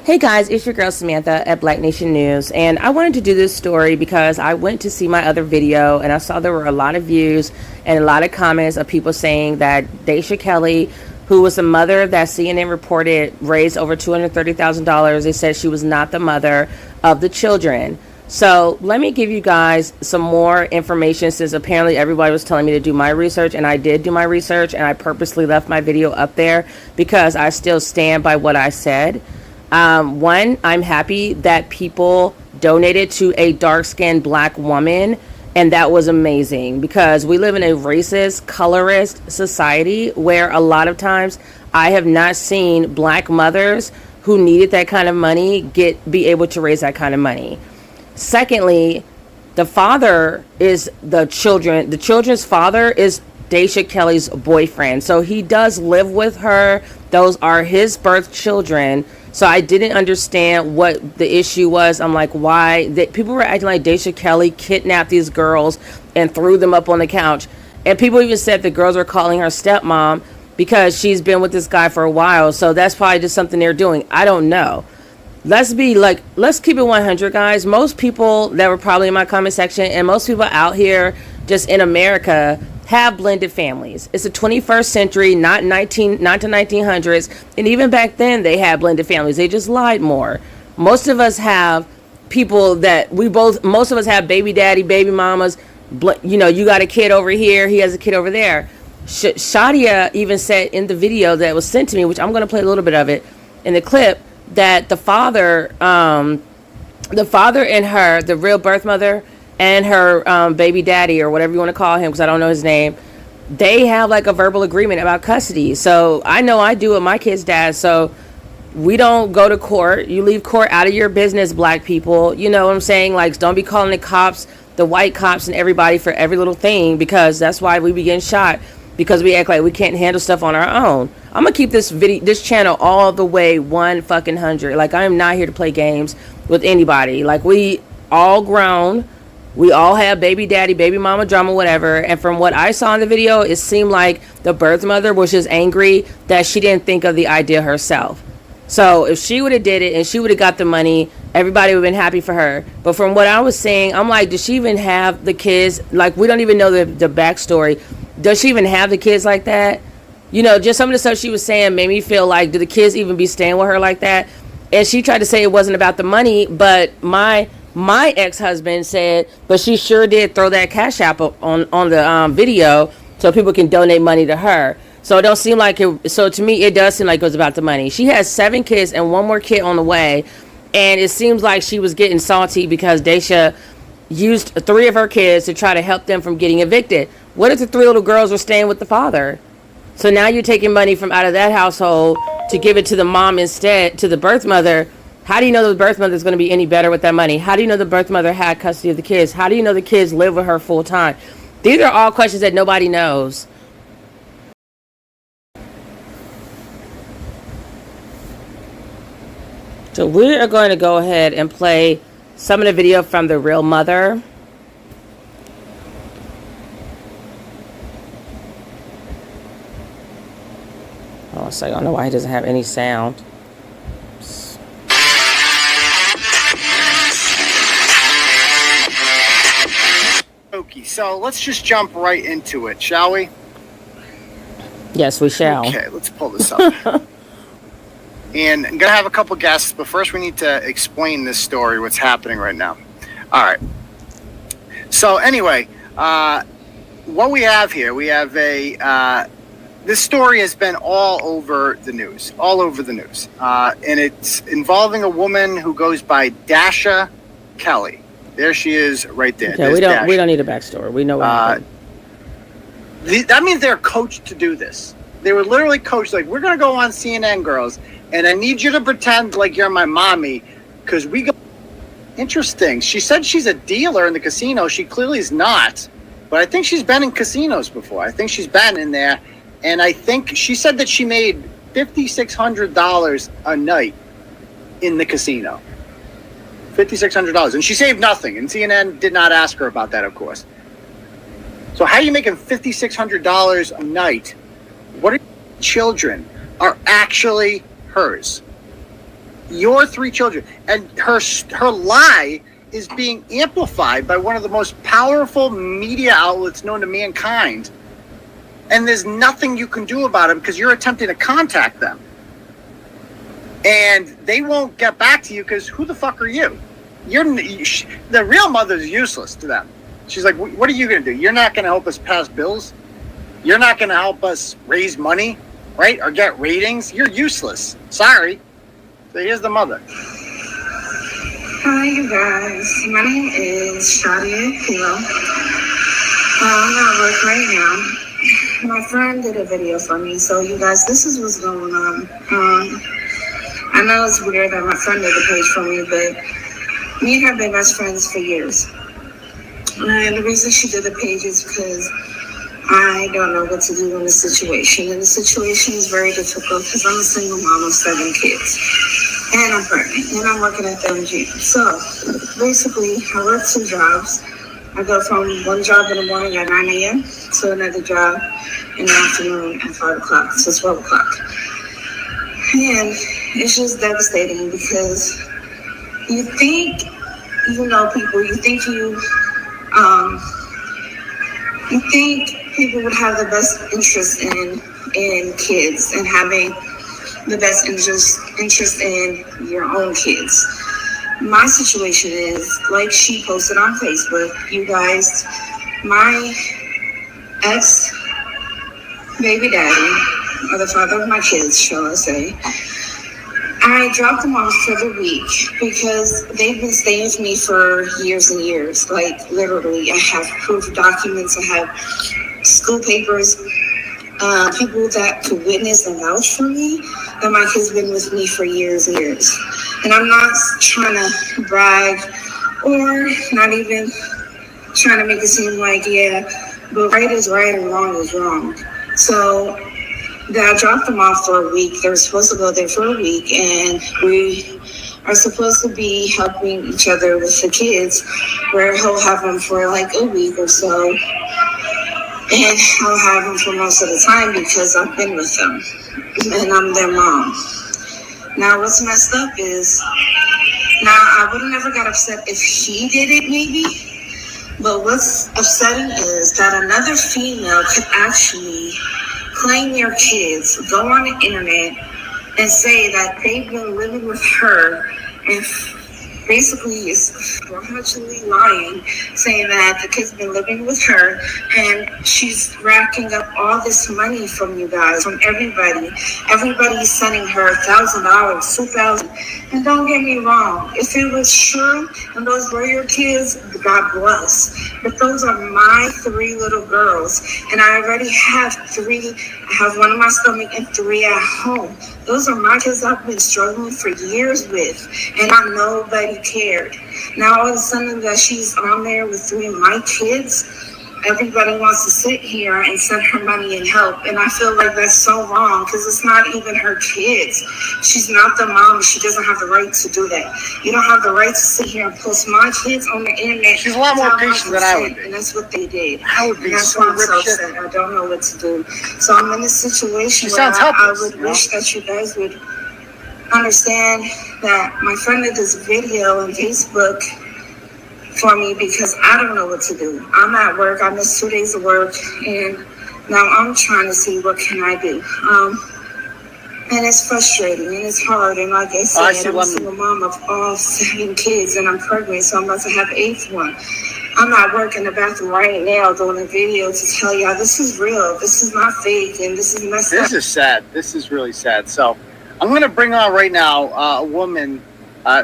Hey guys, it's your girl Samantha at Black Nation News, and I wanted to do this story because I went to see my other video and I saw there were a lot of views and a lot of comments of people saying that Dasha Kelly, who was the mother that CNN reported raised over $230,000, they said she was not the mother of the children. So let me give you guys some more information, since apparently everybody was telling me to do my research, and I did do my research, and I purposely left my video up there because I still stand by what I said. One, I'm happy that people donated to a dark-skinned black woman, and that was amazing because we live in a racist, colorist society where a lot of times I have not seen black mothers who needed that kind of money be able to raise that kind of money. Secondly, the father is the children's father is Dasha Kelly's boyfriend. So he does live with her. Those are his birth children. So I didn't understand what the issue was. I'm like, why? People were acting like Dasha Kelly kidnapped these girls and threw them up on the couch. And people even said the girls were calling her stepmom because she's been with this guy for a while. So that's probably just something they're doing. I don't know. Let's keep it 100, guys. Most people that were probably in my comment section and most people out here just in America have blended families. It's the 21st century, not the 1900s. And even back then they had blended families. They just lied more. Most of us have people that most of us have baby daddy, baby mamas. You know, you got a kid over here, he has a kid over there. Shadia even said in the video that was sent to me, which I'm going to play a little bit of it in the clip, that the father and her, the real birth mother, and her baby daddy, or whatever you want to call him, because I don't know his name, they have like a verbal agreement about custody. So I know I do with my kid's dad. So we don't go to court. You leave court out of your business, black people. You know what I'm saying? Like, don't be calling the cops, the white cops and everybody for every little thing, because that's why we be getting shot, because we act like we can't handle stuff on our own. I'm gonna keep this channel all the way 100. Like, I am not here to play games with anybody. Like, we all grown. We all have baby daddy, baby mama drama, whatever. And from what I saw in the video, it seemed like the birth mother was just angry that she didn't think of the idea herself. So if she would have did it and she would have got the money, everybody would have been happy for her. But from what I was saying, I'm like, does she even have the kids? Like, we don't even know the backstory. Does she even have the kids like that? You know, just some of the stuff she was saying made me feel like, do the kids even be staying with her like that? And she tried to say it wasn't about the money, but my ex-husband said, but she sure did throw that cash app on the video so people can donate money to her. So it don't seem like it. So to me, it does seem like it was about the money. She has 7 kids and 1 more kid on the way. And it seems like she was getting salty because Dasha used 3 of her kids to try to help them from getting evicted. What if the 3 little girls were staying with the father? So now you're taking money from out of that household to give it to the mom instead, to the birth mother. How do you know the birth mother is going to be any better with that money? How do you know the birth mother had custody of the kids? How do you know the kids live with her full time? These are all questions that nobody knows. So we are going to go ahead and play some of the video from the real mother. Oh, so I don't know why he doesn't have any sound. Okay, so let's just jump right into it, shall we? Yes, we shall. Okay, let's pull this up. And I'm going to have a couple guests, but first we need to explain this story, what's happening right now. All right. So anyway, what we have here, we have this story has been all over the news, and it's involving a woman who goes by Dasha Kelly. There she is, right there. Okay, we don't need a backstory. We know what happened. That means they're coached to do this. They were literally coached, like, we're going to go on CNN, girls, and I need you to pretend like you're my mommy, because we go... Interesting. She said she's a dealer in the casino. She clearly is not, but I think she's been in casinos before. I think she's been in there, and I think she said that she made $5,600 a night in the casino. $5,600, and she saved nothing, and CNN did not ask her about that, of course. So how are you making $5,600 a night? What are children are actually hers? Your 3 children. And her lie is being amplified by one of the most powerful media outlets known to mankind. And there's nothing you can do about it because you're attempting to contact them. And they won't get back to you because who the fuck are you? The real mother's useless to them. She's like, what are you going to do? You're not going to help us pass bills? You're not going to help us raise money, right? Or get ratings? You're useless. Sorry. So here's the mother. Hi, you guys. My name is Shadia Kilo. I'm at work right now. My friend did a video for me, so you guys, this is what's going on. I know it's weird that my friend did the page for me, but me and her have been best friends for years. And the reason she did the page is because I don't know what to do in this situation. And the situation is very difficult because I'm a single mom of 7 kids. And I'm pregnant. And I'm working at the MG. So basically, I work 2 jobs. I go from one job in the morning at 9 a.m. to another job in the afternoon at 5 o'clock to 12 o'clock. And it's just devastating because you think you know people, you think people would have the best interest in kids and having the best interest in your own kids. My situation is, like she posted on Facebook, you guys, my ex-baby daddy, or the father of my kids, shall I say, I dropped them off for the week because they've been staying with me for years and years. Like, literally, I have proof documents, I have school papers, people that could witness and vouch for me, that my kids been with me for years and years. And I'm not trying to brag or not even trying to make it seem like, yeah, but right is right and wrong is wrong. So I dropped them off for a week. They were supposed to go there for a week, and we are supposed to be helping each other with the kids, where he'll have them for like a week or so, and I'll have them for most of the time because I've been with them, and I'm their mom. Now, what's messed up is, now I would have never got upset if he did it, maybe, but what's upsetting is that another female could actually claim your kids, go on the internet and say that they've been living with her, and basically is actually lying, saying that the kid's been living with her and she's racking up all this money from you guys, from everybody. Everybody's sending her $1,000, $2,000. And don't get me wrong, if it was true and those were your kids, God bless. But those are my 3 little girls, and I already have 3. I have 1 in my stomach and 3 at home. Those are my kids I've been struggling for years with, and nobody cared. Now all of a sudden that she's on there with 3 of my kids, everybody wants to sit here and send her money and help. And I feel like that's so wrong because it's not even her kids. She's not the mom. She doesn't have the right to do that. You don't have the right to sit here and post my kids on the internet. She's a lot more patient than I would be. And that's what they did. I would be and that's so why I'm so shit. upset. I don't know what to do. So I'm in this situation She where sounds I helpless, would wish that you guys would understand that my friend did this video on Facebook for me because I don't know what to do. I'm at work. I missed 2 days of work, and now I'm trying to see what can I do. And it's frustrating and it's hard. And like I said, I'm a single mom of all 7 kids, and I'm pregnant, so I'm about to have the 8th one. I'm at work in the bathroom right now doing a video to tell y'all this is real. This is not fake, and this is messed up. This is sad. This is really sad. So I'm going to bring on right now a woman.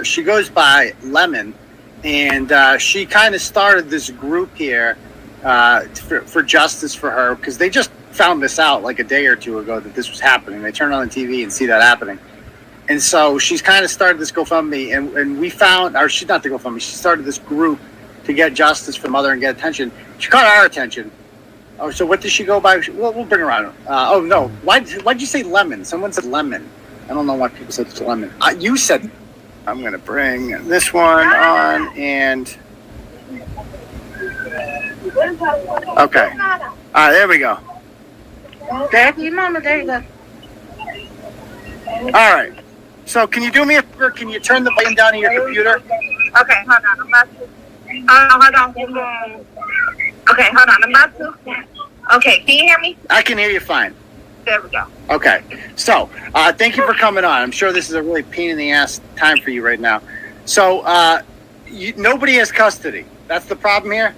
She goes by Lemon. And she kind of started this group here for justice for her because they just found this out like a day or 2 ago that this was happening. They turn on the TV and see that happening. And so she's kind of started this GoFundMe, and we found, or she's not the GoFundMe, she started this group to get justice for mother and get attention. She caught our attention. Oh, so what does she go by? We'll bring her on. Oh, no. Why'd you say Lemon? Someone said Lemon. I don't know why people said it's Lemon. You said... I'm going to bring this one on, and... Okay. All right, there we go. There you go. All right. So can you do me a favor? Can you turn the volume down on your computer? Okay, hold on. I'm about to. Hold on. Okay, hold on. I'm about to. Okay, can you hear me? I can hear you fine. There we go. Okay. So thank you for coming on. I'm sure this is a really pain in the ass time for you right now. So nobody has custody. That's the problem here?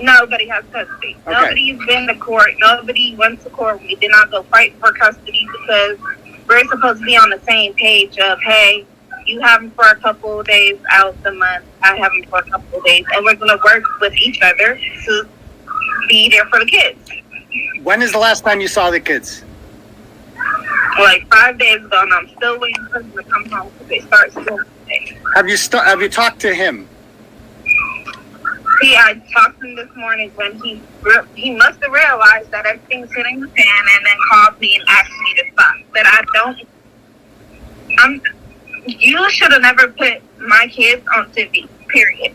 Nobody has custody. Okay. Nobody's been to court. Nobody went to court. We did not go fight for custody because we're supposed to be on the same page of, hey, you have them for a couple of days out the month. I have them for a couple of days. And we're going to work with each other to be there for the kids. When is the last time you saw the kids? Like 5 days ago, and I'm still waiting for them to come home because they start school today. Have you talked to him? See, I talked to him this morning when he must have realized that everything's hitting the fan and then called me and asked me to stop. That you should have never put my kids on TV, period.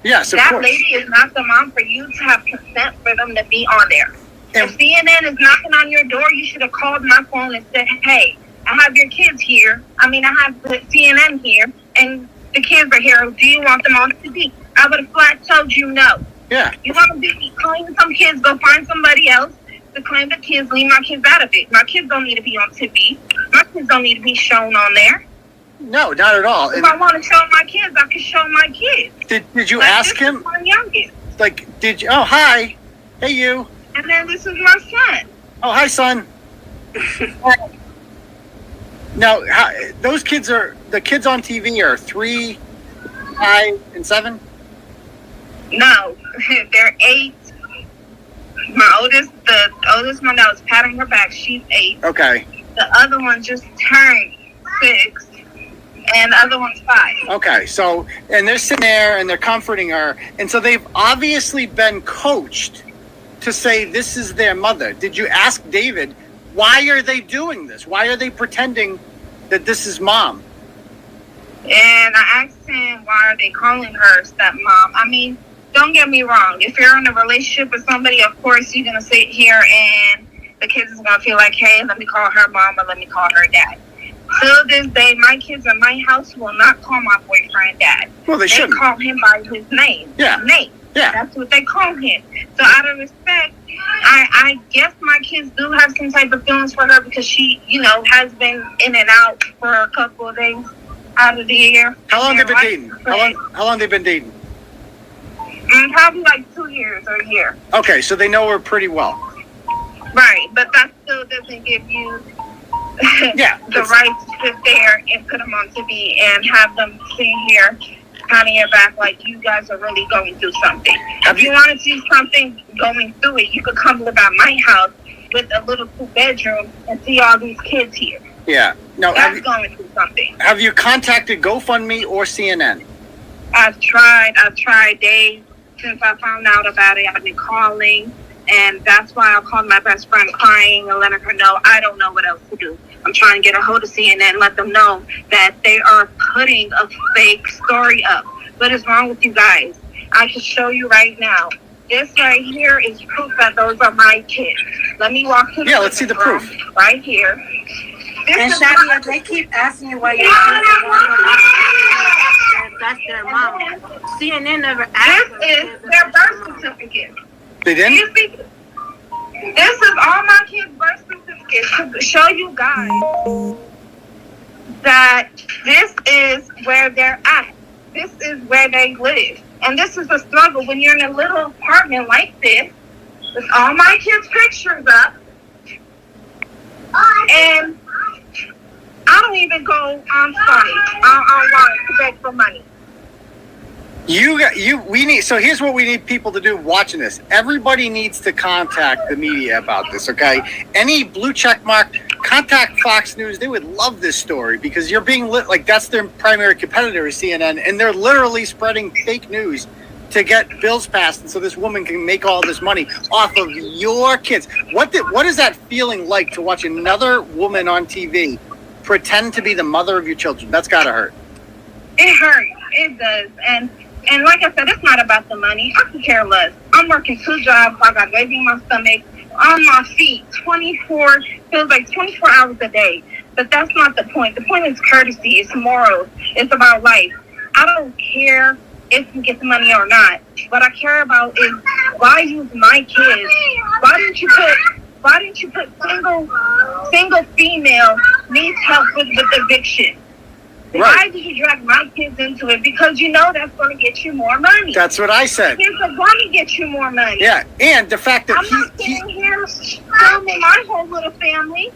Yes, of that course. Lady is not the mom for you to have consent for them to be on there. And if CNN is knocking on your door, you should have called my phone and said, hey, I have your kids here. I have the CNN here, and the kids are here. Do you want them on TV? I would have flat told you no. Yeah. You want to be claiming some kids, go find somebody else to claim the kids, leave my kids out of it. My kids don't need to be on TV. My kids don't need to be shown on there. No, not at all. If I want to show my kids, I can show my kids. Did you ask this him? Is my youngest. Did you? Oh, hi. Hey, you. And then this is my son. Oh, hi, son. Now, those kids the kids on TV are 3, 5, and 7? No, they're 8. The oldest one that was patting her back, she's 8. Okay. The other one just turned 6. And the other one's 5. Okay, so, and they're sitting there and they're comforting her. And so they've obviously been coached to say this is their mother. Did you ask David, why are they doing this? Why are they pretending that this is mom? And I asked him, why are they calling her stepmom? Don't get me wrong. If you're in a relationship with somebody, of course, you're going to sit here and the kids is going to feel like, hey, let me call her mom or let me call her dad. Till this day, my kids in my house will not call my boyfriend dad. Well, they shouldn't. They call him by his name. Yeah. Nate. Yeah. That's what they call him. So out of respect, I guess my kids do have some type of feelings for her because she, has been in and out for a couple of days out of the year. How long they been dating? How long they been dating? Probably like 2 years or a year. Okay, so they know her pretty well. Right, but that still doesn't give you the right to sit there and put them on TV and have them sitting here pounding your back like you guys are really going through something. If you want to see something going through it, you could come live at my house with a little 2-bedroom and see all these kids here. Yeah. No, that's going through something. Have you contacted GoFundMe or CNN? I've tried days since I found out about it. I've been calling, and that's why I called my best friend crying and letting her know I don't know what else to do. I'm trying to get a hold of CNN and let them know that they are putting a fake story up. What is wrong with you guys? I can show you right now. This right here is proof that those are my kids. Let me walk to the let's see the proof. Right here. And Shadia, they keep asking you why you're that's their mom. CNN never asked. This is their birth certificate. They didn't? This is all my kids' birth certificates to show you guys that this is where they're at. This is where they live. And this is the struggle when you're in a little apartment like this with all my kids' pictures up. And I don't even go on online to beg for money. So here's what we need people to do watching this. Everybody needs to contact the media about this, okay? Any blue check mark, contact Fox News. They would love this story because you're being that's their primary competitor is CNN, and they're literally spreading fake news to get bills passed, and so this woman can make all this money off of your kids. What is that feeling like to watch another woman on TV pretend to be the mother of your children? That's gotta hurt. It hurts. It does. And like I said, it's not about the money. I could care less. I'm working 2 jobs. I got baby in my stomach, on my feet, feels like 24 hours a day. But that's not the point. The point is courtesy. It's morals. It's about life. I don't care if you get the money or not. What I care about is why use my kids. Why didn't you put single female needs help with eviction? Right. Why did you drag my kids into it? Because you know that's going to get you more money. That's what I said. It's going to get you more money. Yeah, and the fact that I'm not sitting here filming my whole little family.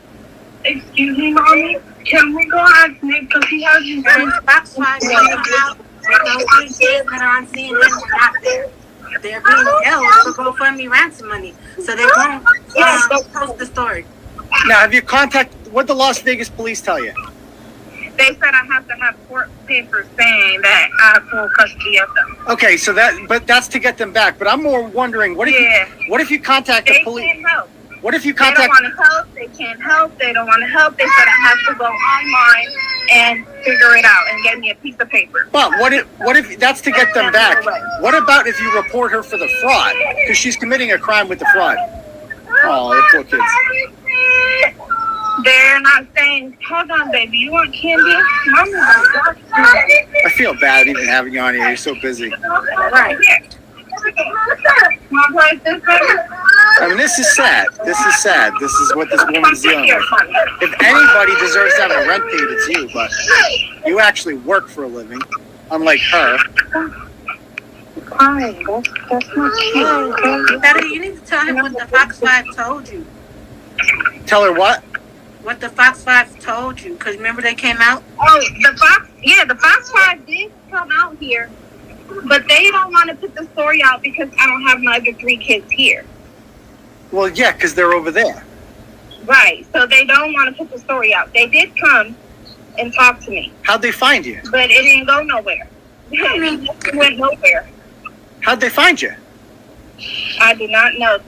Excuse me, Mommy. Can we go ask Nick because he has his That's why they have those kids that are on CNN are not there. They're being held for GoFundMe ransom money, so they won't post the story. now have you contacted? What the Las Vegas police tell you? They said I have to have court papers saying that I have full custody of them. Okay, so that's to get them back. But I'm more wondering, what if you contact the They police? can't help. What if you They don't contact? want to help. They can't help. They don't want to help. They said I have to go online and figure it out and get me a piece of paper. But what if that's to get them back? What about if you report her for the fraud because she's committing a crime with the fraud? Oh, the poor kids. They're not saying, hold on, baby, you want candy? Mommy, I feel bad even having you on here. You're so busy. right here. Want to play this, baby? I mean, this is sad. This is sad. This is what this woman's dealing with. If anybody deserves to have a rent paid, it's you. But you actually work for a living, unlike her. Fine, that's not cute. You need to tell him what the Fox 5 told you. Tell her what? What the Fox 5 told you. Because remember they came out? Oh, the Fox 5 did come out here, but they don't want to put the story out because I don't have my other 3 kids here. Well, yeah, because they're over there. Right, so they don't want to put the story out. They did come and talk to me, How'd they find you? but it didn't go nowhere. It went nowhere. How'd they find you? I do not know.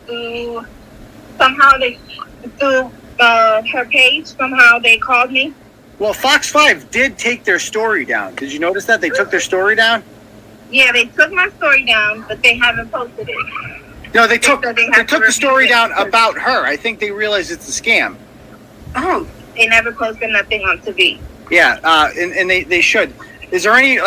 Through her page, somehow they called me. Well, Fox 5 did take their story down. Did you notice that? They took their story down? Yeah, they took my story down, but they haven't posted it. No, they took said they have to the story review it. down about her. I think they realized it's a scam. Oh. They never posted nothing on TV. Yeah, and they should. Is there any,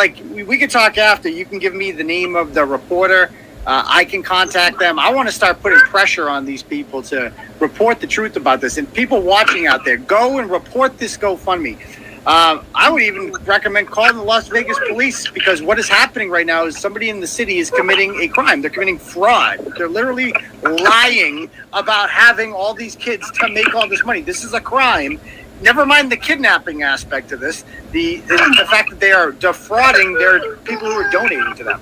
we could talk after. You can give me the name of the reporter. I can contact them. I want to start putting pressure on these people to report the truth about this. And people watching out there, go and report this GoFundMe. I would even recommend calling the Las Vegas police because what is happening right now is somebody in the city is committing a crime. They're committing fraud. They're literally lying about having all these kids to make all this money. This is a crime. Never mind the kidnapping aspect of this. The fact that they are defrauding their people who are donating to them.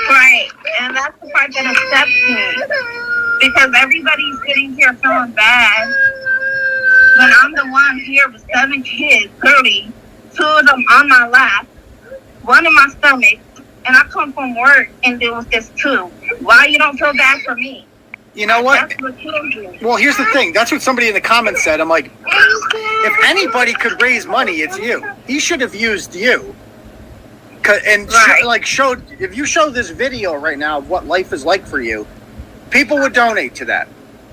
Right, and that's the part that upsets me. Because everybody's sitting here feeling bad. When I'm the one here with 7 kids, 30, 2 of them on my lap, 1 in my stomach, and I come from work and there was just 2. Why you don't feel bad for me? You know what? That's what kills me. Well, here's the thing. That's what somebody in the comments said. I'm like, if anybody could raise money, it's you. He should have used you. And Right. showed, if you show this video right now of what life is like for you, people would donate to that.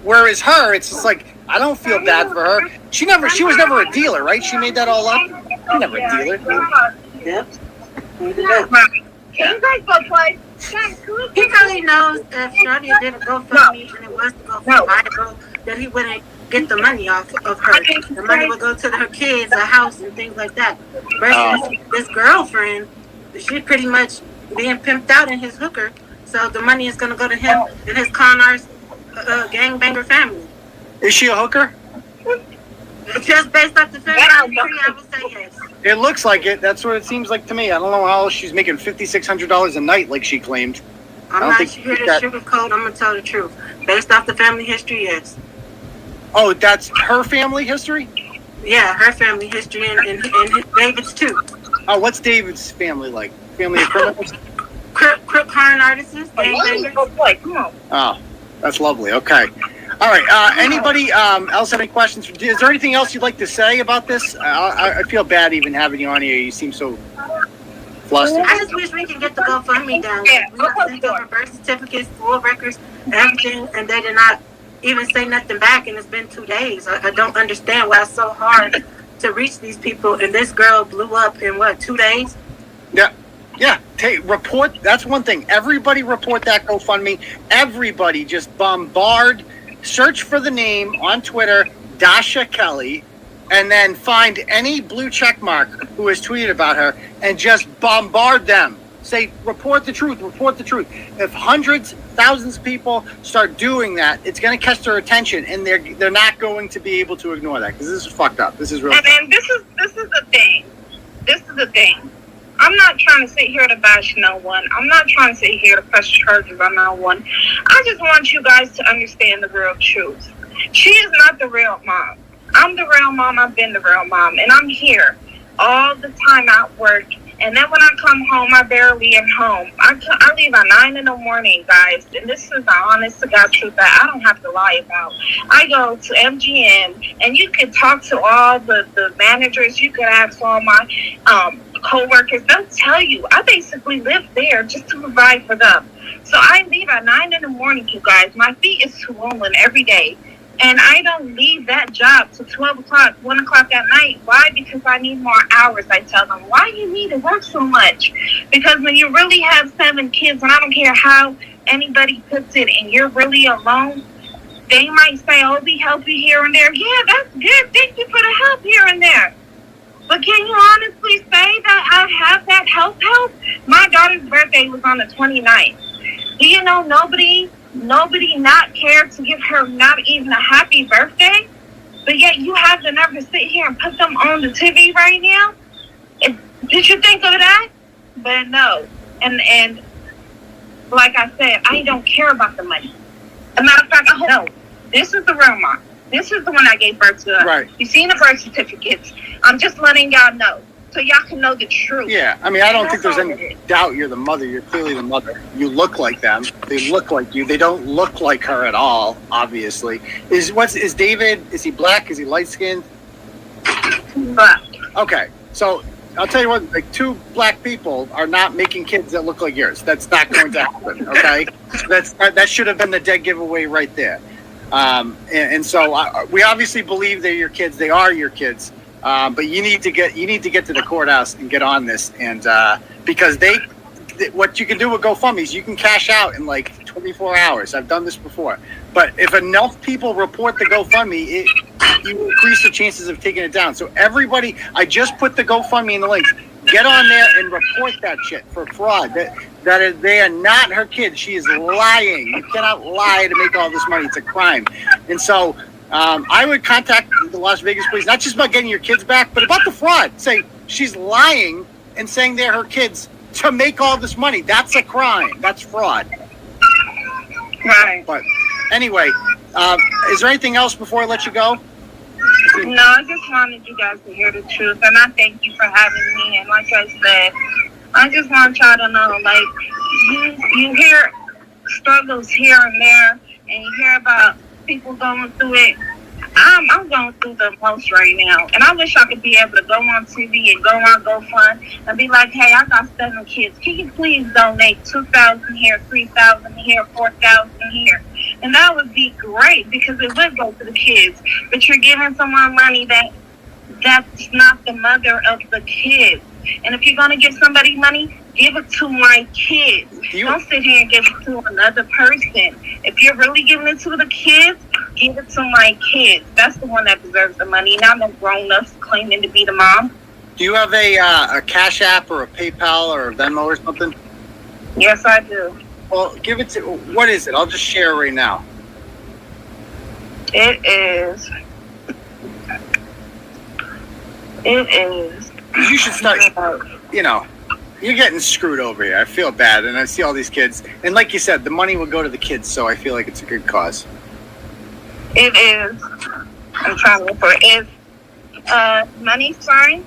Whereas her, it's just like, I don't feel bad for her. She was never a dealer, right? She made that all up. She's never a dealer. Yep. Right. Can you guys go play? He probably knows if Shorty did a GoFundMe and it was to go for viral, that he wouldn't get the money off of her. The money would go to her kids, a house, and things like that. Versus this girlfriend, she's pretty much being pimped out in his hooker, so the money is going to go to him and his con artist gangbanger family. Is she a hooker? Just based off the family history, I would say yes. It looks like it. That's what it seems like to me. I don't know how she's making $5,600 a night like she claimed. I'm not here to sugarcoat. I'm going to tell the truth. Based off the family history, yes. Oh, that's her family history? Yeah, her family history and David's too. Oh, what's David's family like? Family of criminals? Crook con artists, gangbangers. Come on. Oh, that's lovely. Okay. All right. Anybody else have any questions? Is there anything else you'd like to say about this? I feel bad even having you on here. You seem so flustered. I just wish we could get the GoFundMe down. Yeah, We sent over birth certificates, full records, everything, and they did not even say nothing back, and it's been 2 days. I don't understand why it's so hard to reach these people. And this girl blew up in what, 2 days? Yeah. Yeah, report. That's one thing. Everybody report that GoFundMe. Everybody just search for the name on Twitter, Dasha Kelly, and then find any blue check mark who has tweeted about her and just bombard them. Say, report the truth, report the truth. If hundreds, thousands of people start doing that, it's going to catch their attention, and they're not going to be able to ignore that, because this is fucked up. This is really. And then this is the thing. This is the thing. I'm not trying to sit here to bash no one. I'm not trying to sit here to press charges on no one. I just want you guys to understand the real truth. She is not the real mom. I'm the real mom. I've been the real mom. And I'm here all the time at work. And then when I come home, I barely am home. I leave at 9 in the morning, guys. And this is the honest to God truth that I don't have to lie about. I go to MGM, and you can talk to all the managers. You can ask all my co-workers. They'll tell you. I basically live there just to provide for them. So I leave at 9 in the morning, you guys. My feet is swollen every day. And I don't leave that job till 12 o'clock, 1 o'clock at night. Why? Because I need more hours. I tell them, why you need to work so much? Because when you really have 7 kids, and I don't care how anybody puts it, and you're really alone, they might say, oh, we help you here and there. Yeah, that's good. Thank you for the help here and there. But can you honestly say that I have that help? My daughter's birthday was on the 29th. Do you know nobody not cared to give her not even a happy birthday? But yet you have the nerve to sit here and put them on the TV right now? Did you think of that? But no. And like I said, I don't care about the money. As a matter of fact, I hope no. This is the real mom. This is the one I gave birth to. Right. You seen the birth certificates. I'm just letting y'all know, so y'all can know the truth. Yeah, I mean, I don't think there's any doubt you're the mother. You're clearly the mother. You look like them. They look like you. They don't look like her at all, obviously. Is David, is he black? Is he light-skinned? Black. Okay, so I'll tell you what, like 2 black people are not making kids that look like yours. That's not going to happen, okay? That should have been the dead giveaway right there. And so we obviously believe they're your kids. They are your kids. But you need to get to the courthouse and get on this, and because what you can do with GoFundMe is you can cash out in like 24 hours. I've done this before. But if enough people report the GoFundMe, you increase the chances of taking it down. So everybody, I just put the GoFundMe in the links. Get on there and report that shit for fraud. They are not her kids. She is lying. You cannot lie to make all this money. It's a crime. And so I would contact the Las Vegas police, not just about getting your kids back, but about the fraud. Say she's lying and saying they're her kids to make all this money. That's a crime. That's fraud. Right. But anyway, is there anything else before I let you go? No, I just wanted you guys to hear the truth, and I thank you for having me. And like I said, I just want y'all to know, like, you hear struggles here and there, and you hear about people going through it. I'm going through the most right now, and I wish I could be able to go on TV and go on GoFund and be like, hey, I got 7 kids. Can you please donate $2,000 here, $3,000 here, $4,000 here? And that would be great, because it would go to the kids. But you're giving someone money that's not the mother of the kids. And if you're going to give somebody money, give it to my kids. Don't sit here and give it to another person. If you're really giving it to the kids, give it to my kids. That's the one that deserves the money, not no grown-ups claiming to be the mom. Do you have a Cash App or a PayPal or a Venmo or something? Yes, I do. Well, give it to, what is it? I'll just share it right now. It is. You should start, you're getting screwed over here. I feel bad, and I see all these kids. And like you said, the money will go to the kids, so I feel like it's a good cause. It is. I'm trying to look for it. Is money sign,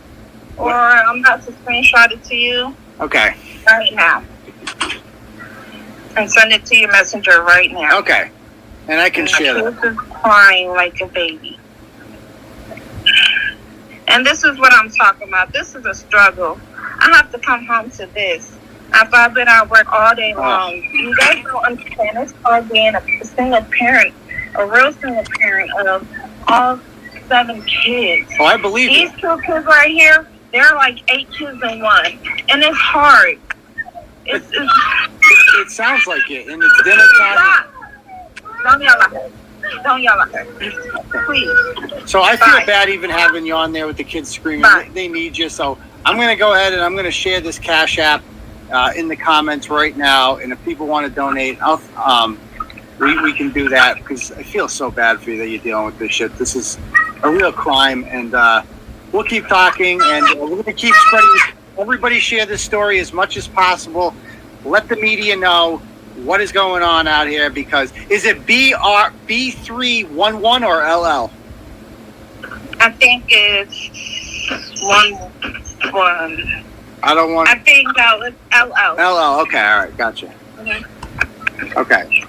or I'm about to screenshot it to you. Okay. Right now. And send it to your messenger right now. Okay. And I can share that. This is crying like a baby. And this is what I'm talking about. This is a struggle. I have to come home to this after I've been at work all day long. You guys don't understand. It's hard being a single parent a real single parent of all 7 kids. Oh, I believe These you. 2 kids right here, they're like 8 kids in one, and it's hard. It sounds like it, and it's dinner time. Stop. Don't yell at her. Don't yell at her. Please. So I feel Bye. bad even having you on there with the kids screaming. Bye. They need you. So I'm going to go ahead and I'm going to share this Cash App in the comments right now. And if people want to donate, we can do that, because I feel so bad for you that you're dealing with this shit. This is a real crime, and we'll keep talking, and we're going to keep spreading. Everybody share this story as much as possible. Let the media know what is going on out here, because is it B311 or LL? I think it's one. I don't want. I think that was LL. LL. Okay. All right. Gotcha. Mm-hmm. Okay.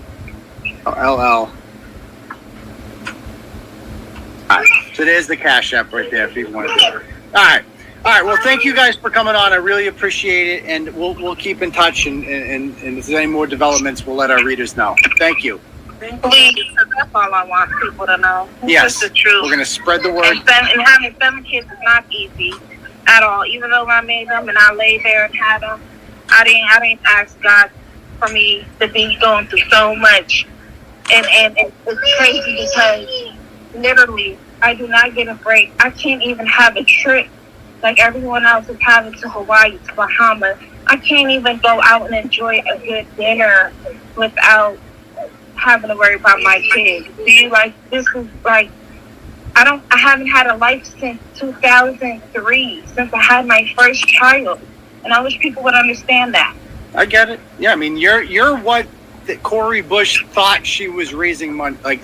Oh, LL. All right. So there's the Cash App right there if you want to do it. All right. All right. Well, thank you guys for coming on. I really appreciate it, and we'll keep in touch. And if there's any more developments, we'll let our readers know. Thank you. Please, because that's all I want people to know. It's Yes. just the truth. We're gonna spread the word. And having 7 kids is not easy at all. Even though I made them and I lay there and had them, I didn't ask God for me to be going through so much. And it's crazy because literally I do not get a break. I can't even have a trip like everyone else is having to Hawaii, to Bahamas. I can't even go out and enjoy a good dinner without having to worry about my kids. See, like, this is like, I haven't had a life since 2003, since I had my first child. And I wish people would understand that. I get it. Yeah, I mean, you're what Cori Bush thought she was raising money, like,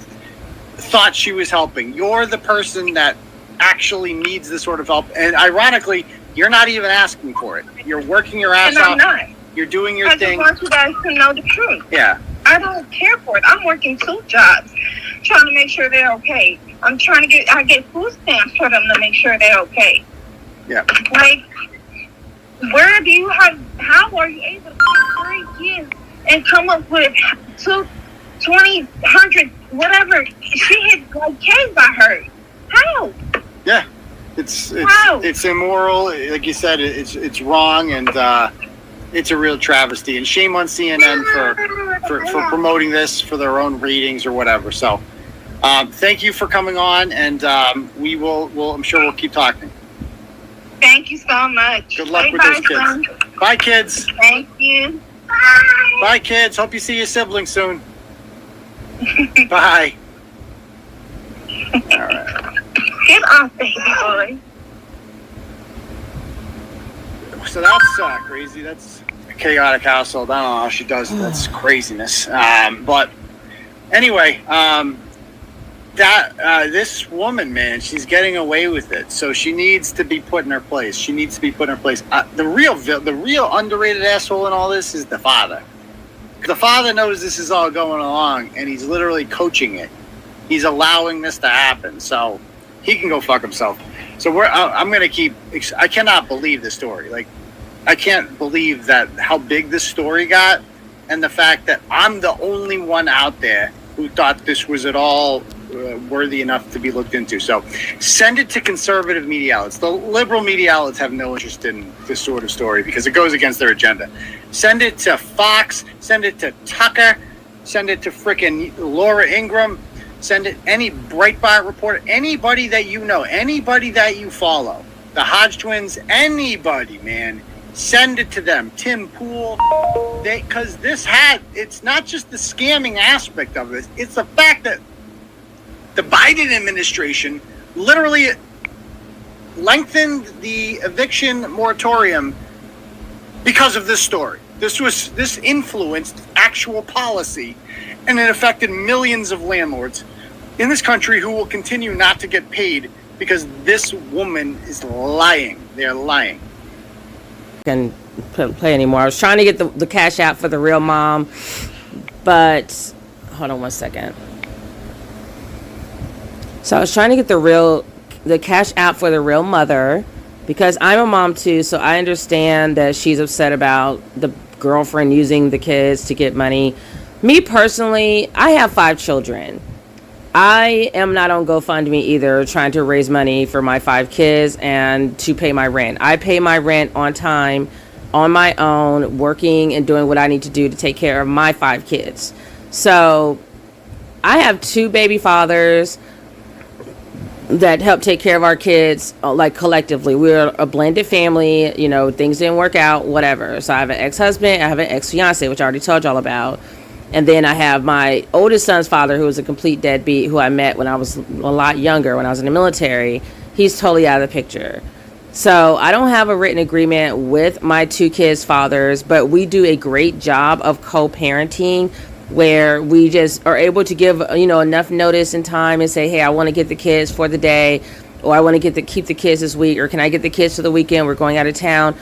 thought she was helping. You're the person that actually needs this sort of help. And ironically, you're not even asking for it. You're working your ass And I'm off. not. You're doing your I thing. just want you guys to know the truth. Yeah. I don't care for it. I'm working 2 jobs, trying to make sure they're okay. I get food stamps for them to make sure they're okay. Yeah. Like, how are you able to put 3 years and come up with 20, 100, whatever? She hit like K's, I heard. How? Yeah. It's immoral. Like you said, it's wrong, and it's a real travesty. And shame on CNN for promoting this for their own ratings or whatever. So thank you for coming on, and I'm sure we'll keep talking. Thank you so much. Good luck with those kids. Son. Bye, kids. Thank you. Bye. Bye, kids. Hope you see your siblings soon. Bye. All right. Get off, baby boy. So that's crazy. That's a chaotic household. I don't know how she does it. That's craziness. But anyway, this woman, man, she's getting away with it. So she needs to be put in her place. The real underrated asshole in all this is the father. The father knows this is all going along, and he's literally coaching it. He's allowing this to happen. So he can go fuck himself. So I'm going to keep. I cannot believe the story. Like, I can't believe that how big this story got, and the fact that I'm the only one out there who thought this was at all worthy enough to be looked into. So send it to conservative media outlets. The liberal media outlets have no interest in this sort of story because it goes against their agenda. Send it to Fox. Send it to Tucker. Send it to frickin' Laura Ingraham. Send it any Breitbart reporter, anybody that you know, anybody that you follow, the Hodge twins, anybody, man, send it to them. Tim Pool, because it's not just the scamming aspect of it, it's the fact that the Biden administration literally lengthened the eviction moratorium because of this story. This influenced actual policy, and it affected millions of landlords in this country who will continue not to get paid because this woman is lying. They're lying. Can play anymore. I was trying to get the cash out for the real mom, but hold on one second. So I was trying to get the cash out for the real mother because I'm a mom too, so I understand that she's upset about the girlfriend using the kids to get money. Me personally, I have 5 children. I am not on GoFundMe either, trying to raise money for my 5 kids and to pay my rent. I pay my rent on time, on my own, working and doing what I need to do to take care of my 5 kids. So I have 2 baby fathers that help take care of our kids, like collectively. We're a blended family, you know, things didn't work out, whatever. So I have an ex-husband, I have an ex-fiance, which I already told y'all about. And then I have my oldest son's father, who was a complete deadbeat, who I met when I was a lot younger, when I was in the military. He's totally out of the picture. So I don't have a written agreement with my 2 kids' fathers, but we do a great job of co-parenting, where we just are able to give, you know, enough notice and time and say, hey, I want to get the kids for the day, or I want to keep the kids this week, or can I get the kids for the weekend? We're going out of town,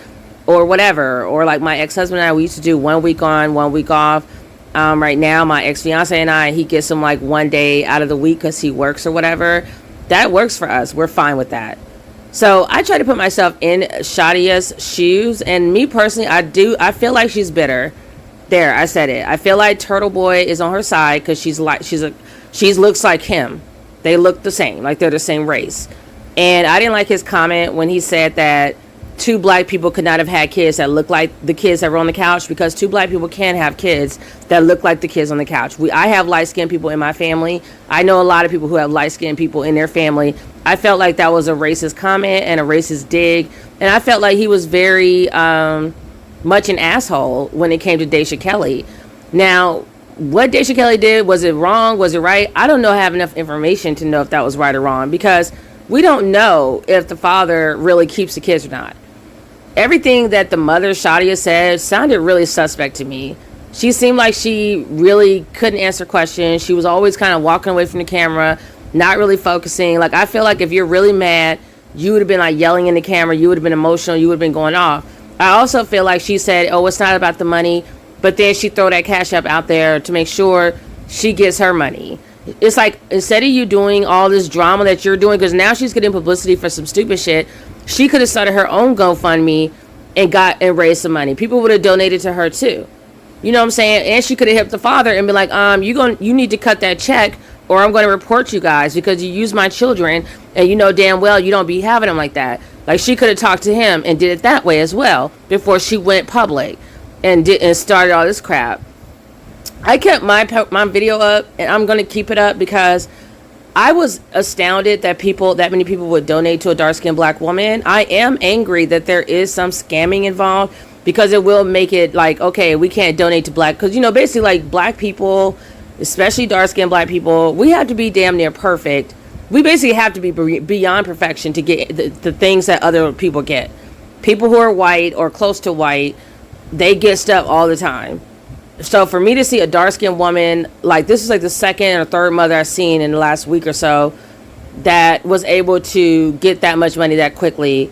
or whatever. Or like my ex-husband and I, we used to do 1 week on, 1 week off. Right now, my ex-fiance and I, he gets him like 1 day out of the week because he works or whatever. That works for us. We're fine with that. So I try to put myself in Shadia's shoes, and me personally, I feel like she's bitter. There, I said it. I feel like Turtle Boy is on her side because she looks like him. They look the same, like they're the same race. And I didn't like his comment when he said that 2 black people could not have had kids that look like the kids that were on the couch, because 2 black people can have kids that look like the kids on the couch. I have light-skinned people in my family. I know a lot of people who have light-skinned people in their family. I felt like that was a racist comment and a racist dig. And I felt like he was very much an asshole when it came to Dasha Kelly. Now, what Dasha Kelly did, was it wrong? Was it right? I don't know. I have enough information to know if that was right or wrong, because we don't know if the father really keeps the kids or not. Everything that the mother, Shadia, said sounded really suspect to me. She seemed like she really couldn't answer questions. She was always kind of walking away from the camera, not really focusing. Like, I feel like if you're really mad, you would have been like yelling in the camera. You would have been emotional. You would have been going off. I also feel like she said, oh, it's not about the money. But then she throw that cash up out there to make sure she gets her money. It's like, instead of you doing all this drama that you're doing, because now she's getting publicity for some stupid shit, she could have started her own GoFundMe and raised some money. People would have donated to her too. You know what I'm saying? And she could have helped the father and be like, you need to cut that check, or I'm going to report you guys because you use my children, and you know damn well you don't be having them like that. Like, she could have talked to him and did it that way as well before she went public and started all this crap. I kept my video up, and I'm going to keep it up because I was astounded that many people would donate to a dark-skinned black woman. I am angry that there is some scamming involved, because it will make it like, okay, we can't donate to black, because, you know, basically, like, black people, especially dark-skinned black people, we have to be damn near perfect. We basically have to be beyond perfection to get the things that other people get. People who are white or close to white, they get stuff all the time. So for me to see a dark-skinned woman, like, this is like the second or third mother I've seen in the last week or so that was able to get that much money that quickly.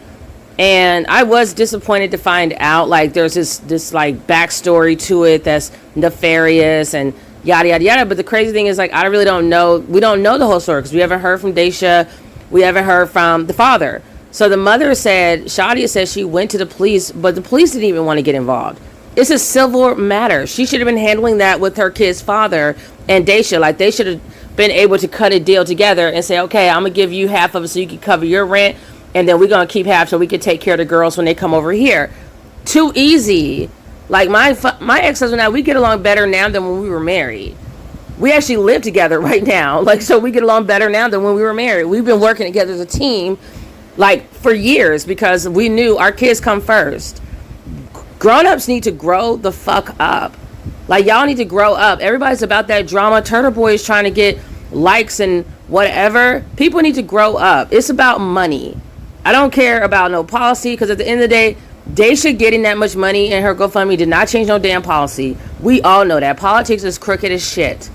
And I was disappointed to find out, like, there's this like backstory to it that's nefarious and yada yada yada. But the crazy thing is, like, I really don't know. We don't know the whole story, because we haven't heard from Dasha. We haven't heard from the father. So the mother said, Shadia said, she went to the police, but the police didn't even want to get involved. It's a civil matter. She should have been handling that with her kid's father and Dasha. Like, they should have been able to cut a deal together and say, okay, I'm going to give you half of it so you can cover your rent, and then we're going to keep half so we can take care of the girls when they come over here. Too easy. Like, my ex-husband and I, we get along better now than when we were married. We actually live together right now. Like, so we get along better now than when we were married. We've been working together as a team, like, for years, because we knew our kids come first. Grown-ups need to grow the fuck up. Like, y'all need to grow up. Everybody's about that drama. Turtle Boy is trying to get likes and whatever. People need to grow up. It's about money. I don't care about no policy, because at the end of the day, Dasha getting that much money in her GoFundMe did not change no damn policy. We all know that. Politics is crooked as shit.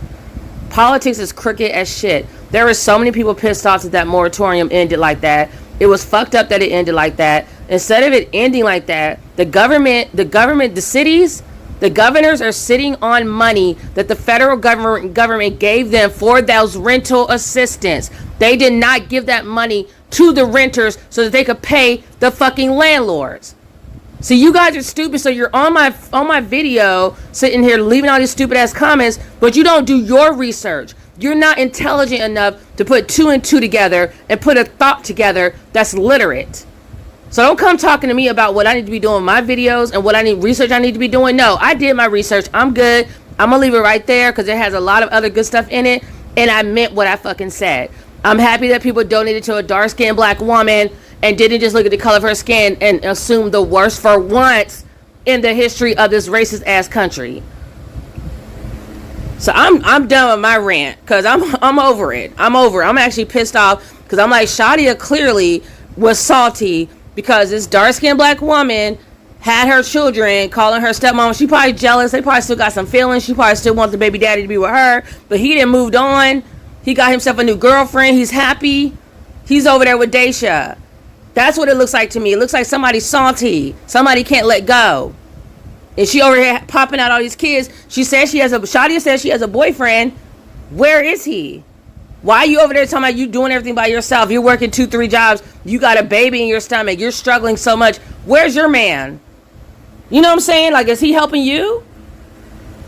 Politics is crooked as shit. There were so many people pissed off that moratorium ended like that. It was fucked up that it ended like that. Instead of it ending like that, the cities, the governors are sitting on money that the federal government gave them for those rental assistance. They did not give that money to the renters so that they could pay the fucking landlords. So you guys are stupid. So you're on my video sitting here leaving all these stupid ass comments, but you don't do your research. You're not intelligent enough to put 2 and 2 together and put a thought together that's literate. So don't come talking to me about what I need to be doing in my videos and what research I need to be doing. No, I did my research. I'm good. I'm going to leave it right there because it has a lot of other good stuff in it. And I meant what I fucking said. I'm happy that people donated to a dark-skinned black woman and didn't just look at the color of her skin and assume the worst for once in the history of this racist-ass country. So I'm done with my rant because I'm over it. I'm actually pissed off because I'm like, Shadia clearly was salty because this dark-skinned black woman had her children, calling her stepmom. She probably jealous. They probably still got some feelings. She probably still wants the baby daddy to be with her, but he didn't moved on. He got himself a new girlfriend. He's happy. He's over there with Dasha. That's what it looks like to me. It looks like somebody's salty. Somebody can't let go. And she over here popping out all these kids. Shadia says she has a boyfriend. Where is he? Why are you over there talking about you doing everything by yourself? You're working 2-3 jobs. You got a baby in your stomach. You're struggling so much. Where's your man? You know what I'm saying? Like, is he helping you?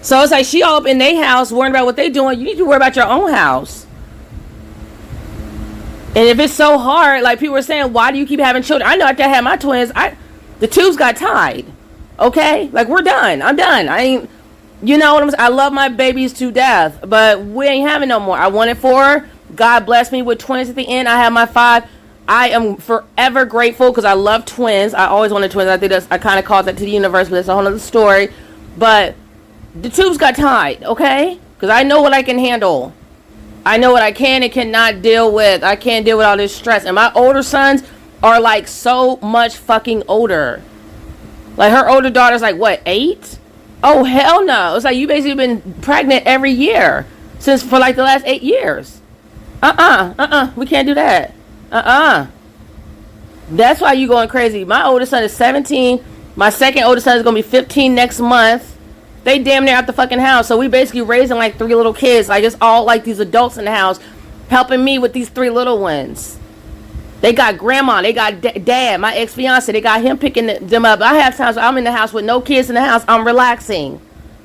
So it's like she all up in their house worrying about what they doing. You need to worry about your own house. And if it's so hard, like people were saying, why do you keep having children? I know after I had my twins, the tubes got tied. Okay? Like, we're done. I'm done. I ain't, you know what I'm saying? I love my babies to death, but we ain't having no more. I wanted 4. God blessed me with twins at the end. I have my 5. I am forever grateful because I love twins. I always wanted twins. I think I kind of called that to the universe, but it's a whole other story. But the tubes got tied, okay? Because I know what I can handle. I know what I can and cannot deal with. I can't deal with all this stress. And my older sons are like so much fucking older. Like her older daughter's like, what, 8? Oh, hell no. It's like you basically been pregnant every year for like the last 8 years. We can't do that. That's why you going crazy. My oldest son is 17. My second oldest son is going to be 15 next month. They damn near out the fucking house. So we basically raising like 3 little kids. Like it's all like these adults in the house helping me with these 3 little ones. They got grandma. They got dad, my ex-fiance. They got him picking them up. I have times I'm in the house with no kids in the house. I'm relaxing.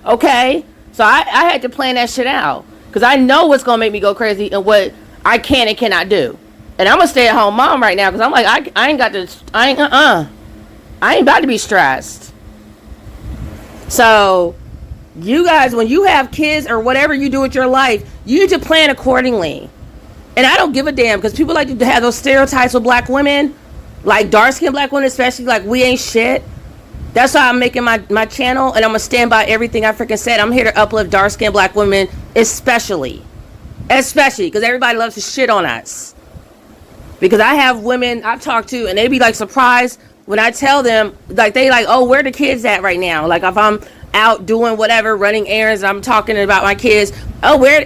Okay? So I had to plan that shit out. Because I know what's going to make me go crazy and what I can and cannot do. And I'm a stay-at-home mom right now. Because I'm like, I ain't got to, I ain't about to be stressed. So you guys, when you have kids or whatever you do with your life, you need to plan accordingly. And I don't give a damn because people like to have those stereotypes with black women, like dark-skinned black women especially, like we ain't shit. That's why I'm making my channel, and I'm going to stand by everything I freaking said. I'm here to uplift dark-skinned black women especially because everybody loves to shit on us. Because I have women I've talked to, and they be like surprised when I tell them, like they like, oh, where the kids at right now? Like if I'm out doing whatever, running errands, I'm talking about my kids. Oh, where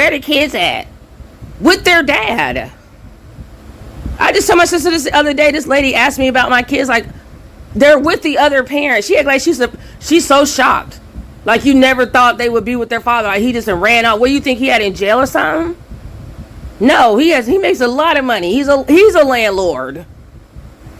the kids at? With their dad. I just told my sister this the other day. This lady asked me about my kids. Like, they're with the other parent. She act like she's so shocked. Like you never thought they would be with their father. Like he just ran out. What do you think he had in jail or something? No, he makes a lot of money. He's a landlord.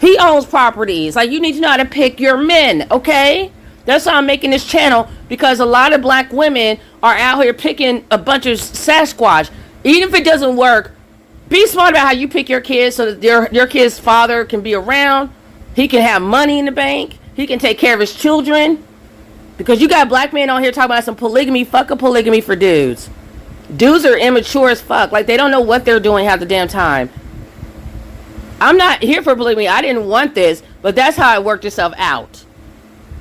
He owns properties. Like you need to know how to pick your men, okay? That's why I'm making this channel, because a lot of black women are out here picking a bunch of Sasquatch. Even if it doesn't work, be smart about how you pick your kids so that your kid's father can be around. He can have money in the bank. He can take care of his children. Because you got black men on here talking about some polygamy. Fuck a polygamy for dudes. Dudes are immature as fuck. Like they don't know what they're doing half the damn time. I'm not here for polygamy. I didn't want this, but that's how it worked itself out.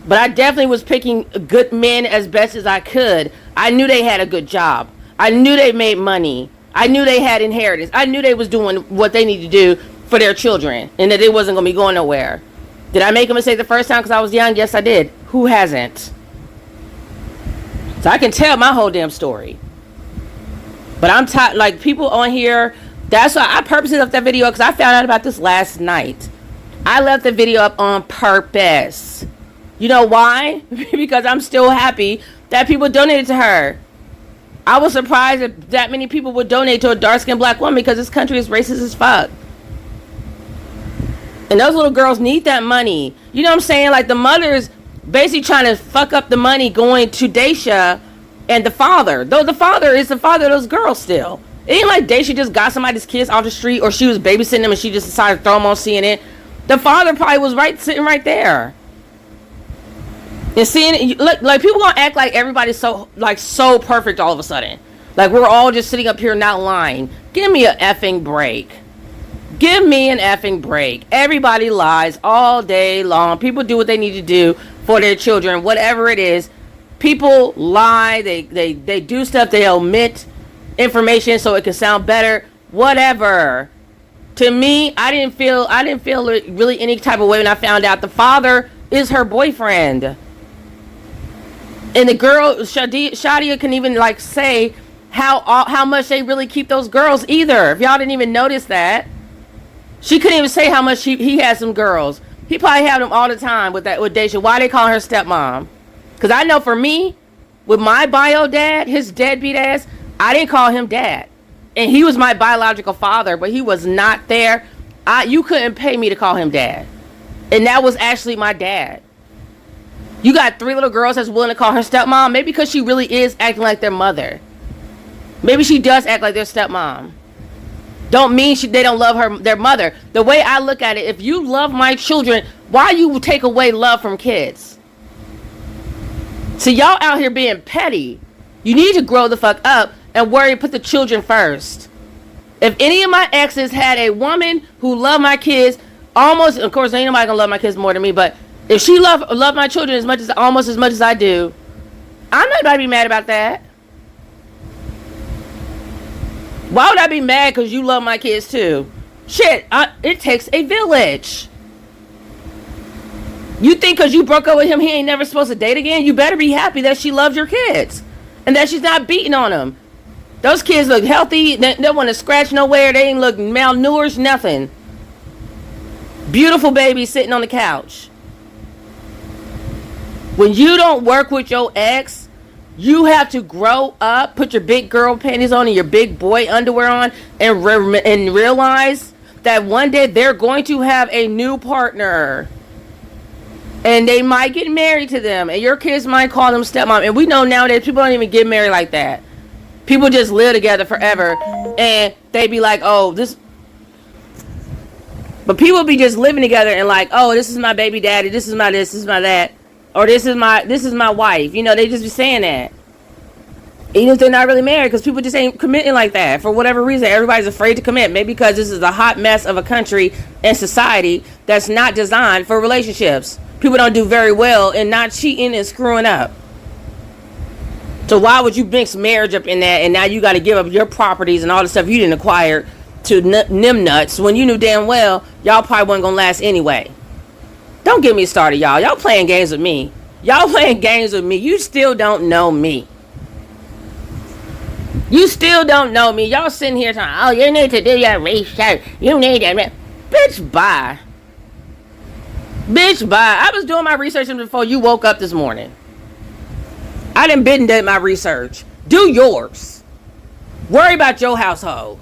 But I definitely was picking good men as best as I could. I knew they had a good job. I knew they made money. I knew they had inheritance. I knew they was doing what they need to do for their children and that it wasn't going to be going nowhere. Did I make a mistake the first time because I was young? Yes, I did. Who hasn't? So I can tell my whole damn story. But I'm tired. Like people on here, that's why I purposely left that video, because I found out about this last night. I left the video up on purpose. You know why? Because I'm still happy that people donated to her. I was surprised that many people would donate to a dark-skinned black woman, because this country is racist as fuck. And those little girls need that money. You know what I'm saying? Like the mothers basically trying to fuck up the money going to Dasha And the father, though the father is the father of those girls still. It ain't like Dasha just got somebody's kids off the street, or she was babysitting them and she just decided to throw them on CNN. The father probably was sitting right there. And seeing it, like people gonna act like everybody's so perfect all of a sudden. Like we're all just sitting up here not lying. Give me a effing break. Give me an effing break. Everybody lies all day long. People do what they need to do for their children, whatever it is. People lie. They do stuff. They omit information so it can sound better. Whatever. To me, I didn't feel really any type of way when I found out the father is her boyfriend. And the girl Shadia can even like say how much they really keep those girls either. If y'all didn't even notice that. She couldn't even say how much he had some girls. He probably had them all the time with Dasha. Why they call her stepmom? Because I know for me, with my bio dad, his deadbeat ass, I didn't call him dad. And he was my biological father, but he was not there. You couldn't pay me to call him dad. And that was actually my dad. You got 3 little girls that's willing to call her stepmom. Maybe because she really is acting like their mother. Maybe she does act like their stepmom. Don't mean they don't love their mother. The way I look at it, if you love my children, why you take away love from kids? So y'all out here being petty. You need to grow the fuck up and put the children first. If any of my exes had a woman who loved my kids, of course ain't nobody gonna love my kids more than me, but if she loved my children almost as much as I do, I'm not gonna be mad about that. Why would I be mad because you love my kids too? Shit, it takes a village. You think because you broke up with him, he ain't never supposed to date again? You better be happy that she loves your kids and that she's not beating on them. Those kids look healthy. They don't want to scratch nowhere. They ain't look malnourished, nothing. Beautiful baby sitting on the couch. When you don't work with your ex, you have to grow up, put your big girl panties on and your big boy underwear on, and realize that one day they're going to have a new partner. And they might get married to them. And your kids might call them stepmom. And we know nowadays people don't even get married like that. People just live together forever. And they be like, oh, this... But people be just living together and like, oh, this is my baby daddy. This is my this is my that. Or this is my wife. You know, they just be saying that. Even if they're not really married, because people just ain't committing like that. For whatever reason, everybody's afraid to commit. Maybe because this is a hot mess of a country and society that's not designed for relationships. People don't do very well in not cheating and screwing up. So why would you mix marriage up in that, and now you got to give up your properties and all the stuff you didn't acquire to nuts when you knew damn well y'all probably wasn't going to last anyway. Don't get me started, y'all. Y'all playing games with me. Y'all playing games with me. You still don't know me. You still don't know me. Y'all sitting here talking, oh, you need to do your research. You need to... Bitch, bye. Bitch, bye. I was doing my research before you woke up this morning. I done been done my research. Do yours. Worry about your household.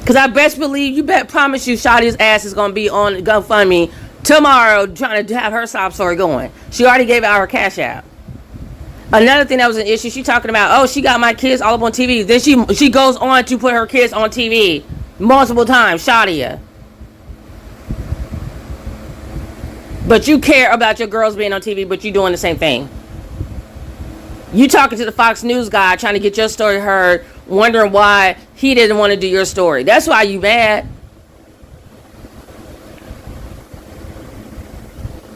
Because I best believe, promise you, Shadia's ass is going to be on GoFundMe tomorrow trying to have her sob story going. She already gave out her cash out. Another thing that was an issue, she talking about, oh, she got my kids all up on TV. Then she goes on to put her kids on TV multiple times, Shadia. But you care about your girls being on TV, but you doing the same thing. You talking to the Fox News guy trying to get your story heard, wondering why he didn't want to do your story. That's why you mad.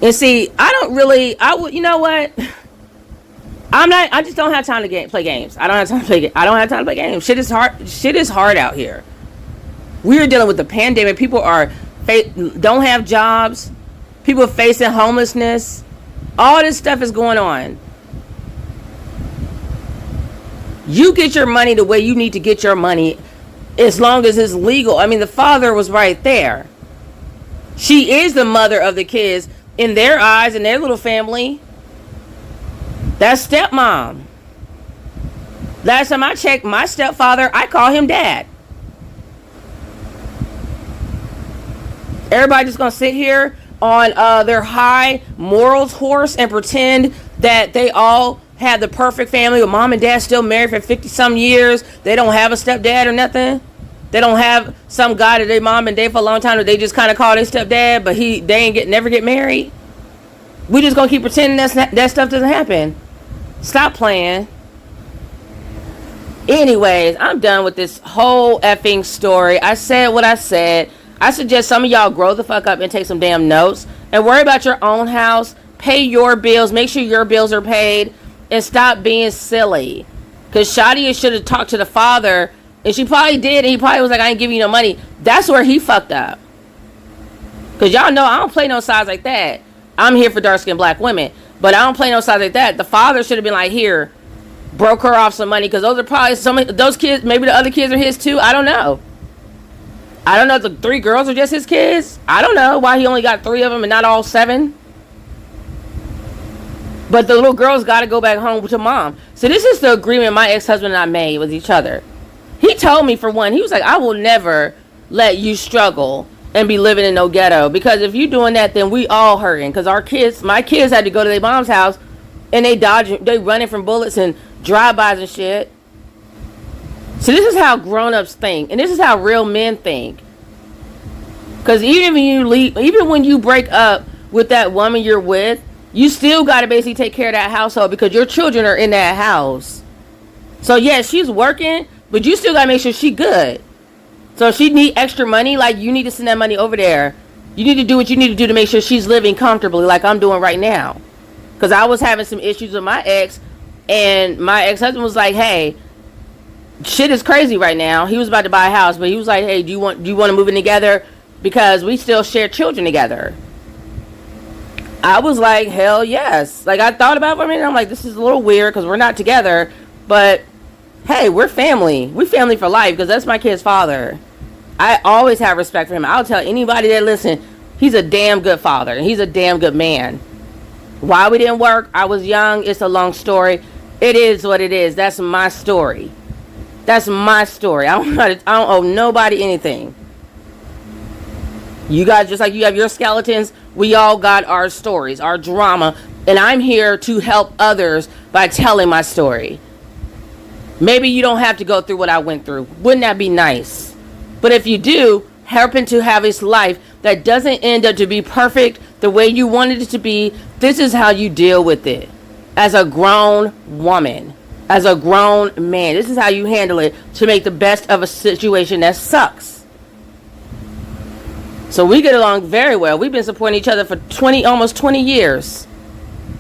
And see, you know what? I just don't have time to play games. I don't have time to play games. Shit is hard out here. We're dealing with the pandemic. People don't have jobs. People are facing homelessness. All this stuff is going on. You get your money the way you need to get your money, as long as it's legal. I mean, the father was right there. She is the mother of the kids in their eyes, in their little family. That's stepmom. Last time I checked, my stepfather, I call him dad. Everybody just gonna sit here on their high morals horse and pretend that they all have the perfect family with mom and dad still married for 50 some years. They don't have a stepdad or nothing. They don't have some guy that they mom and dad for a long time that they just kind of call their stepdad, but they never get married. We just gonna keep pretending that stuff doesn't happen. Stop playing. Anyways, I'm done with this whole effing story. I said what I said. I suggest some of y'all grow the fuck up and take some damn notes and worry about your own house. Pay your bills. Make sure your bills are paid. And stop being silly. Because Shadia should have talked to the father. And she probably did. And he probably was like, I ain't giving you no money. That's where he fucked up. Because y'all know I don't play no sides like that. I'm here for dark-skinned black women. But I don't play no sides like that. The father should have been like, here. Broke her off some money. Because those are probably some of those kids. Maybe the other kids are his too. I don't know. I don't know if the 3 girls are just his kids. I don't know why he only got 3 of them and not all 7. But the little girls got to go back home to mom. So this is the agreement my ex-husband and I made with each other. He told me, for one, he was like, I will never let you struggle and be living in no ghetto. Because if you doing that, then we all hurting. Because my kids had to go to their mom's house and they running from bullets and drive-bys and shit. So this is how grown-ups think. And this is how real men think. Because even when you break up with that woman you're with, you still got to basically take care of that household because your children are in that house. So, yeah, she's working, but you still got to make sure she's good. So, if she need extra money, like, you need to send that money over there. You need to do what you need to do to make sure she's living comfortably like I'm doing right now. Because I was having some issues with my ex, and my ex-husband was like, hey, shit is crazy right now. He was about to buy a house, but he was like, hey, do you want to move in together? Because we still share children together. I was like, hell yes. Like, I thought about it for a minute. I'm like, this is a little weird because we're not together. But, hey, we're family. We family for life because that's my kid's father. I always have respect for him. I'll tell anybody that listen, he's a damn good father. And he's a damn good man. Why we didn't work, I was young. It's a long story. It is what it is. That's my story. That's my story. I don't owe nobody anything. You guys, just like you have your skeletons, we all got our stories, our drama, and I'm here to help others by telling my story. Maybe you don't have to go through what I went through. Wouldn't that be nice? But if you do, happen to have a life that doesn't end up to be perfect the way you wanted it to be, this is how you deal with it. As a grown woman, as a grown man, this is how you handle it to make the best of a situation that sucks. So we get along very well. We've been supporting each other for almost 20 years.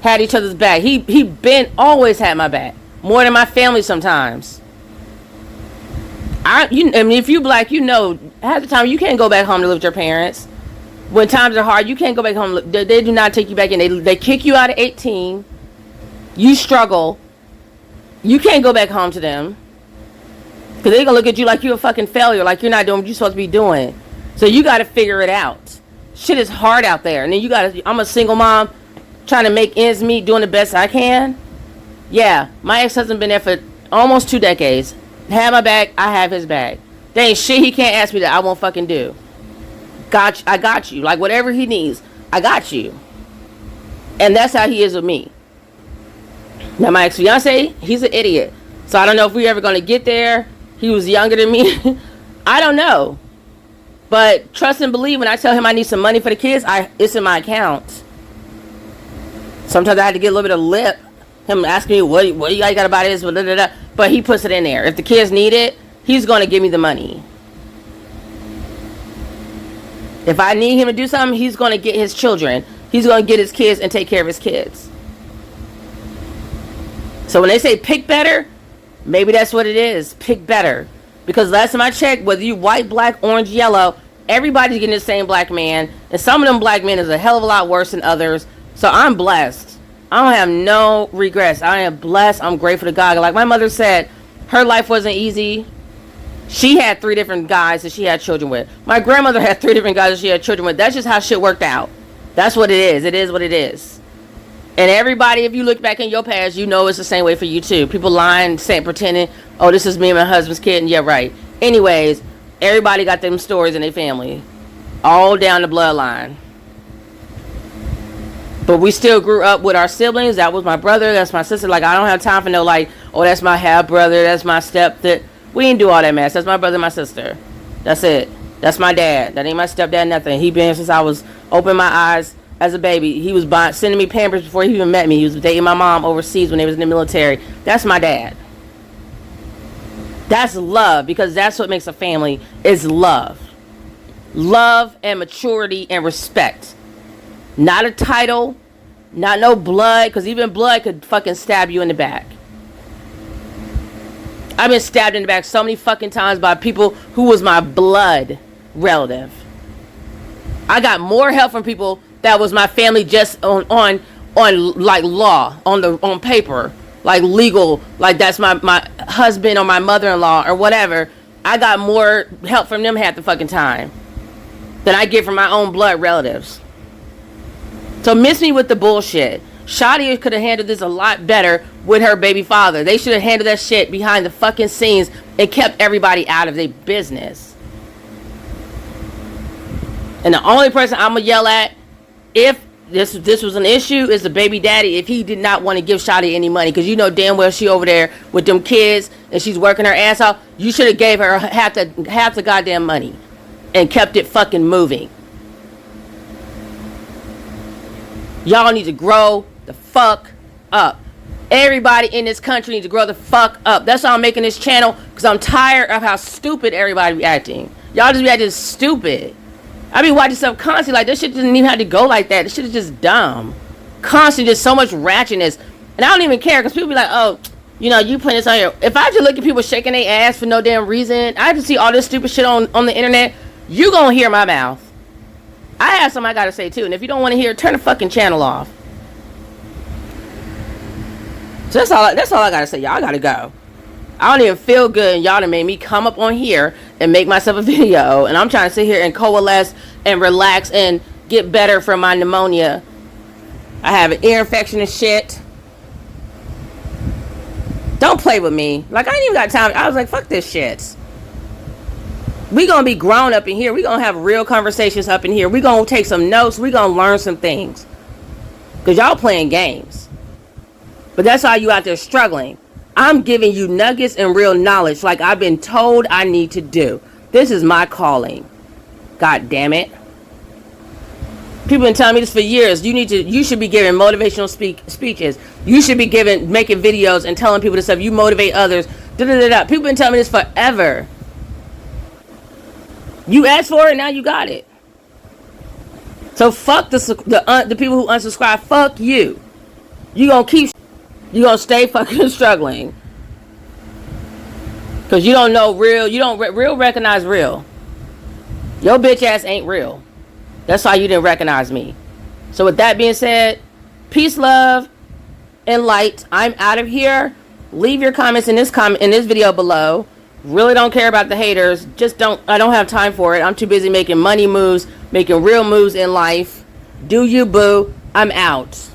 Had each other's back. He always had my back. More than my family sometimes. I mean, if you black, you know, half the time you can't go back home to live with your parents. When times are hard, you can't go back home. They do not take you back in. They kick you out at 18. You struggle. You can't go back home to them. Because they're going to look at you like you're a fucking failure. Like you're not doing what you're supposed to be doing. So you got to figure it out. Shit is hard out there. And then I'm a single mom trying to make ends meet, doing the best I can. Yeah, my ex-husband been there for almost 2 decades. Have my back, I have his back. There ain't shit he can't ask me that I won't fucking do. I got you. Like whatever he needs, I got you. And that's how he is with me. Now my ex-fiance, he's an idiot. So I don't know if we're ever going to get there. He was younger than me. I don't know. But trust and believe, when I tell him I need some money for the kids, it's in my account. Sometimes I had to get a little bit of lip. Him asking me, what you got to buy this? Blah, blah, blah. But he puts it in there. If the kids need it, he's going to give me the money. If I need him to do something, he's going to get his children. He's going to get his kids and take care of his kids. So when they say pick better, maybe that's what it is. Pick better. Because last time I checked, whether you white, black, orange, yellow, everybody's getting the same black man. And some of them black men is a hell of a lot worse than others. So I'm blessed. I don't have no regrets. I am blessed. I'm grateful to God. Like my mother said, her life wasn't easy. She had 3 different guys that she had children with. My grandmother had 3 different guys that she had children with. That's just how shit worked out. That's what it is. It is what it is. And everybody, if you look back in your past, you know it's the same way for you too. People lying, saying, pretending, oh, this is me and my husband's kid. And yeah, right. Anyways, everybody got them stories in their family. All down the bloodline. But we still grew up with our siblings. That was my brother. That's my sister. Like, I don't have time for no, like, oh, that's my half brother. That's my step. We didn't do all that mess. That's my brother and my sister. That's it. That's my dad. That ain't my stepdad, nothing. He been since I was open my eyes as a baby. He was sending me Pampers before he even met me. He was dating my mom overseas when they was in the military. That's my dad. That's love, because that's what makes a family, is love. Love and maturity and respect. Not a title, not no blood, because even blood could fucking stab you in the back. I've been stabbed in the back so many fucking times by people who was my blood relative. I got more help from people that was my family just on like law, on paper, like legal, like that's my husband or my mother-in-law or whatever. I got more help from them half the fucking time than I get from my own blood relatives. So miss me with the bullshit. Shadi could have handled this a lot better with her baby father. They should have handled that shit behind the fucking scenes and kept everybody out of their business. And the only person I'm gonna yell at, if this was an issue, is the baby daddy. If he did not want to give Shadi any money, because you know damn well she over there with them kids and she's working her ass off, you should have gave her half the goddamn money and kept it fucking moving. Y'all need to grow the fuck up. Everybody in this country needs to grow the fuck up. That's why I'm making this channel, because I'm tired of how stupid everybody be acting. Y'all just be acting stupid. I be watching stuff constantly like this shit didn't even have to go like that. This shit is just dumb. Constantly just so much ratchetness. And I don't even care, because people be like, oh, you know, you putting this on here. If I just look at people shaking their ass for no damn reason, I just see all this stupid shit on the internet, you gonna hear my mouth. I have something I gotta say too, and if you don't want to hear, turn the fucking channel off. So that's all I gotta say. Y'all gotta go. I don't even feel good, and y'all done made me come up on here and make myself a video, and I'm trying to sit here and coalesce and relax and get better from my pneumonia. I have an ear infection and shit. Don't play with me. Like, I ain't even got time. I was like, fuck this shit. We gonna be grown up in here. We gonna have real conversations up in here. We gonna take some notes. We gonna learn some things. Because y'all playing games. But that's how you out there struggling. I'm giving you nuggets and real knowledge like I've been told I need to do. This is my calling. God damn it. People been telling me this for years. You should be giving motivational speeches. You should be making videos and telling people this stuff. You motivate others. People been telling me this forever. You asked for it, now you got it. So fuck the people who unsubscribe. Fuck you. You gonna stay fucking struggling. Cause you don't know real. You don't real recognize real. Your bitch ass ain't real. That's why you didn't recognize me. So with that being said, peace, love, and light. I'm out of here. Leave your comments in this video below. Really don't care about the haters. I don't have time for it. I'm too busy making money moves, making real moves in life. Do you, boo? I'm out.